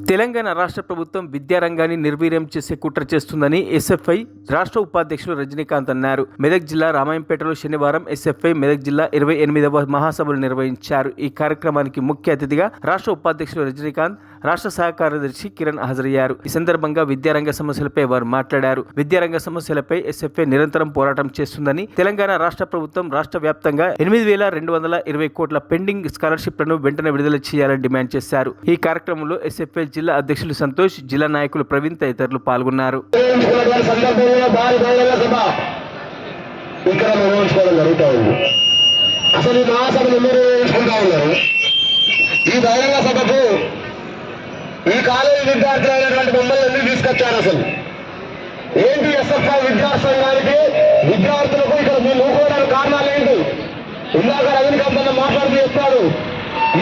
తెలంగాణ రాష్ట్ర ప్రభుత్వం విద్యారంగాన్ని నిర్వీర్యం చేసే కుట్ర చేస్తుందని ఎస్ఎఫ్ఐ రాష్ట్ర ఉపాధ్యక్షులు రజనీకాంత్ అన్నారు. మెదక్ జిల్లా రామాయంపేటలో శనివారం ఎస్ఎఫ్ఐ మెదక్ జిల్లా 28వ మహాసభలు నిర్వహించారు. ఈ కార్యక్రమానికి ముఖ్య అతిథిగా రాష్ట్ర ఉపాధ్యక్షులు రజనీకాంత్, రాష్ట్ర సహ కార్యదర్శి కిరణ్ హాజరయ్యారు. ఈ సందర్భంగా విద్యారంగ సమస్యలపై వారు మాట్లాడారు. విద్యారంగ సమస్యలపై ఎస్ఎఫ్ఐ నిరంతరం పోరాటం చేస్తుందని, తెలంగాణ రాష్ట్ర ప్రభుత్వం రాష్ట్ర వ్యాప్తంగా 8,220 కోట్ల పెండింగ్ స్కాలర్షిప్లను వెంటనే విడుదల చేయాలని డిమాండ్ చేశారు. ఈ కార్యక్రమంలో ఎస్ఎఫ్ఐ జిల్లా అధ్యక్షులు సంతోష్, జిల్లా నాయకులు ప్రవీణ్ తదితరులు పాల్గొన్నారు. ఈ కాలేజీ విద్యార్థులైనటువంటి మమ్మల్ని ఎందుకు తీసుకొచ్చారు? అసలు ఏంటి ఎస్ఎఫ్ఐ విద్యా సంఘానికి విద్యార్థులకు ఇక్కడ మీ నూకోవడానికి కారణాలు ఏంటి? ఇందాక రజనీకాంత్ అన్న మాట్లాడుతూ చెప్పాడు,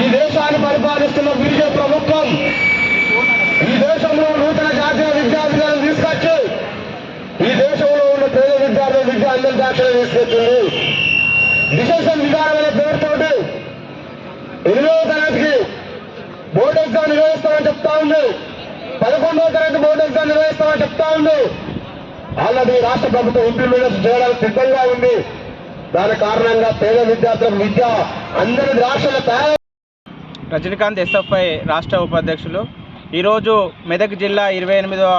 ఈ దేశాన్ని పరిపాలిస్తున్న బీజేపీ ప్రభుత్వం ఈ దేశంలో నూతన జాతీయ విద్యా విధానం తీసుకొచ్చి ఈ దేశంలో ఉన్న పేద విద్యార్థుల విద్య అందరి దాఖలు తీసుకొచ్చింది. డిసిషన్ విధానం అనే పేరుతోటి 8వ తరగతికి బోర్డు ఎగ్జామ్ నిర్వహిస్తామని చెప్తా ఉంది, 11వ తరగతి బోర్డు ఎగ్జామ్ నిర్వహిస్తామని చెప్తా ఉంది. ఆల్రెడీ రాష్ట్ర ప్రభుత్వం ఇంప్లిమెంట్ చేయడానికి సిద్ధంగా ఉంది. దాని కారణంగా పేద విద్యార్థులకు విద్య అందరి రాష్ట్రాల తయారు. రజనీకాంత్ ఎస్ఎఫ్ఐ రాష్ట్ర ఉపాధ్యక్షులు ఈరోజు మెదక్ జిల్లా 28వ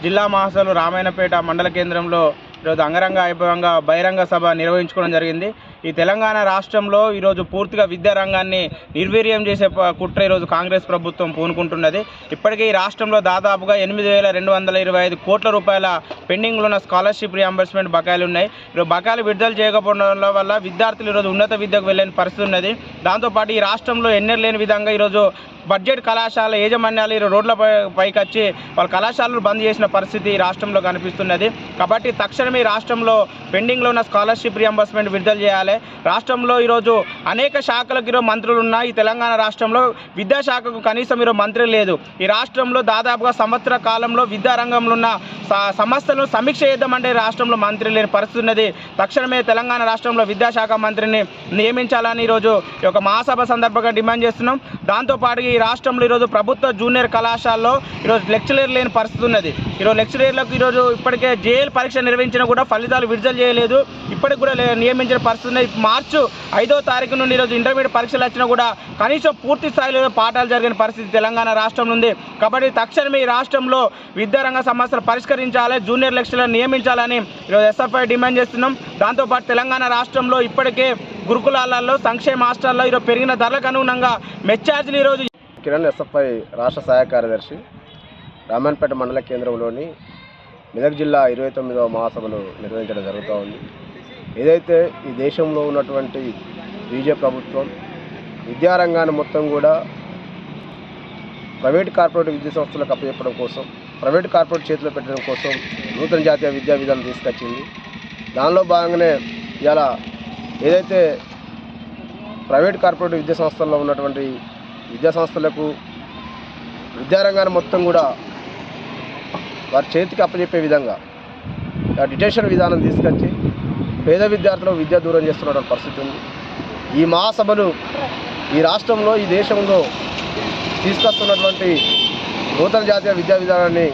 జిల్లా మహాసభలు రామాయణపేట మండల కేంద్రంలో ఈరోజు అంగరంగ వైభవంగా బహిరంగ సభ నిర్వహించుకోవడం జరిగింది. ఈ తెలంగాణ రాష్ట్రంలో ఈరోజు పూర్తిగా విద్యారంగాన్ని నిర్వీర్యం చేసే కుట్ర ఈరోజు కాంగ్రెస్ ప్రభుత్వం పూనుకుంటున్నది. ఇప్పటికే ఈ రాష్ట్రంలో దాదాపుగా 8,225 కోట్ల రూపాయల పెండింగ్లో ఉన్న స్కాలర్షిప్ రియంబర్స్మెంట్ బకాయిలు ఉన్నాయి. ఈరోజు బకాయిలు విడుదల చేయకపోవడం వల్ల విద్యార్థులు ఈరోజు ఉన్నత విద్యకు వెళ్ళని పరిస్థితి ఉన్నది. దాంతోపాటు ఈ రాష్ట్రంలో ఎన్నడూ లేని విధంగా ఈరోజు బడ్జెట్ కళాశాల యాజమాన్యాలు ఈరోజు రోడ్ల పైకి వచ్చి వాళ్ళ కళాశాలలు బంద్ చేసిన పరిస్థితి ఈ రాష్ట్రంలో కనిపిస్తున్నది. కాబట్టి తక్షణమే ఈ రాష్ట్రంలో పెండింగ్లో ఉన్న స్కాలర్షిప్ రియంబర్స్మెంట్ విడుదల చేయాలి. రాష్ట్రంలో ఈరోజు అనేక శాఖలకు ఈరోజు మంత్రులు ఉన్నాయి. ఈ తెలంగాణ రాష్ట్రంలో విద్యాశాఖకు కనీసం ఈరోజు మంత్రి లేదు. ఈ రాష్ట్రంలో దాదాపుగా సంవత్సర కాలంలో విద్యారంగంలో ఉన్న సమస్యలను సమీక్ష చేద్దామంటే రాష్ట్రంలో మంత్రి లేని పరిస్థితి ఉన్నది. తక్షణమే తెలంగాణ రాష్ట్రంలో విద్యాశాఖ మంత్రిని నియమించాలని ఈరోజు ఈ యొక్క మహాసభ సందర్భంగా డిమాండ్ చేస్తున్నాం. దాంతోపాటు ఈ రాష్ట్రంలో ఈరోజు ప్రభుత్వ జూనియర్ కళాశాలలో ఈరోజు లెక్చరర్ లేని పరిస్థితి ఉన్నది. ఈరోజు లెక్చరర్లకు ఈరోజు ఇప్పటికే జేఎల్ పరీక్ష నిర్వహించినా కూడా ఫలితాలు విడుదల చేయలేదు. ఇప్పటికి కూడా నియమించిన పరిస్థితి ఉన్నది. మార్చి 5వ తారీఖు నుండి ఈరోజు ఇంటర్మీడియట్ పరీక్షలు వచ్చినా కూడా కనీసం పూర్తి స్థాయిలో పాఠాలు జరిగిన పరిస్థితి తెలంగాణ రాష్ట్రంలో ఉంది. కాబట్టి తక్షణమే ఈ రాష్ట్రంలో విద్యారంగ సమస్యలు పరిష్కరించాలి, జూనియర్ లెక్చరర్లను నియమించాలని ఈరోజు ఎస్ఎఫ్ఐ డిమాండ్ చేస్తున్నాం. దాంతోపాటు తెలంగాణ రాష్ట్రంలో ఇప్పటికే గురుకులాలలో, సంక్షేమ హాస్టల్లో ఈరోజు పెరిగిన ధరలకు అనుగుణంగా మెచ్చార్జీలు ఈరోజు. కిరణ్, ఎస్ఎఫ్ఐ రాష్ట్ర సహాయ కార్యదర్శి, రామాయణపేట మండల కేంద్రంలోని మెదక్ జిల్లా 29వ మహాసభలు నిర్వహించడం జరుగుతూ ఉంది. ఏదైతే ఈ దేశంలో ఉన్నటువంటి బీజేపీ ప్రభుత్వం విద్యారంగాన్ని మొత్తం కూడా ప్రైవేట్ కార్పొరేట్ విద్యా సంస్థలకు అప్పచెప్పడం కోసం, ప్రైవేట్ కార్పొరేట్ చేతిలో పెట్టడం కోసం నూతన జాతీయ విద్యా విధానం తీసుకొచ్చింది. దానిలో భాగంగానే ఇలా ఏదైతే ప్రైవేట్ కార్పొరేట్ విద్యా సంస్థల్లో ఉన్నటువంటి విద్యా సంస్థలకు విద్యారంగాన్ని మొత్తం కూడా వారి చేతికి అప్పచెప్పే విధంగా డిటెన్షన్ విధానం తీసుకొచ్చి పేద విద్యార్థులకు విద్య దూరం చేస్తున్నటువంటి పరిస్థితి ఉంది. ఈ మహాసభలు ఈ రాష్ట్రంలో, ఈ దేశంలో తీసుకొస్తున్నటువంటి నూతన జాతీయ విద్యా విధానాన్ని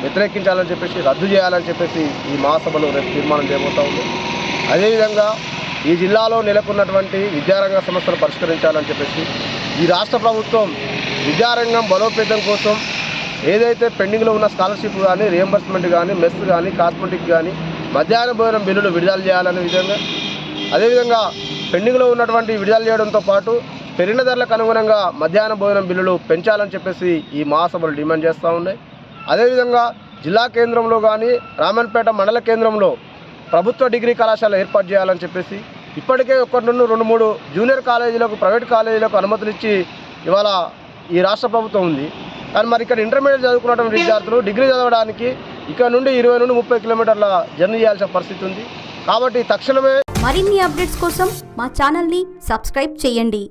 వ్యతిరేకించాలని చెప్పేసి, రద్దు చేయాలని చెప్పేసి ఈ మహాసభలో రేపు తీర్మానం చేయబోతూ ఉంది. అదేవిధంగా ఈ జిల్లాలో నెలకొన్నటువంటి విద్యారంగ సమస్యలు పరిష్కరించాలని చెప్పేసి ఈ రాష్ట్ర ప్రభుత్వం విద్యారంగం బలోపేతం కోసం ఏదైతే పెండింగ్లో ఉన్న స్కాలర్షిప్ కానీ, రియంబర్స్మెంట్ కానీ, మెస్ కానీ, కాస్మెటిక్ కానీ, మధ్యాహ్న భోజనం బిల్లులు విడుదల చేయాలనే విధంగా, అదేవిధంగా పెండింగ్లో ఉన్నటువంటి విడుదల చేయడంతో పాటు పెరిగిన ధరలకు అనుగుణంగా మధ్యాహ్న భోజనం బిల్లులు పెంచాలని చెప్పేసి ఈ మహాసభలు డిమాండ్ చేస్తూ ఉన్నాయి. అదేవిధంగా జిల్లా కేంద్రంలో కానీ, రామాయణపేట మండల కేంద్రంలో ప్రభుత్వ డిగ్రీ కళాశాల ఏర్పాటు చేయాలని చెప్పేసి ఇప్పటికే 1, 2, 3 జూనియర్ కాలేజీలకు, ప్రైవేట్ కాలేజీలకు అనుమతులు ఇచ్చి ఇవాళ ఈ రాష్ట్ర ప్రభుత్వం ఉంది. కానీ మరి ఇక్కడ ఇంటర్మీడియట్ చదువుకున్నటువంటి విద్యార్థులు డిగ్రీ చదవడానికి ఇక్కడ నుండి 20 నుండి 30 కిలోమీటర్ల జర్నీ చేయాల్సిన పరిస్థితి ఉంది. కాబట్టి తక్షణమే మరిన్ని అప్డేట్స్ కోసం మా ఛానల్ని సబ్స్క్రైబ్ చేయండి.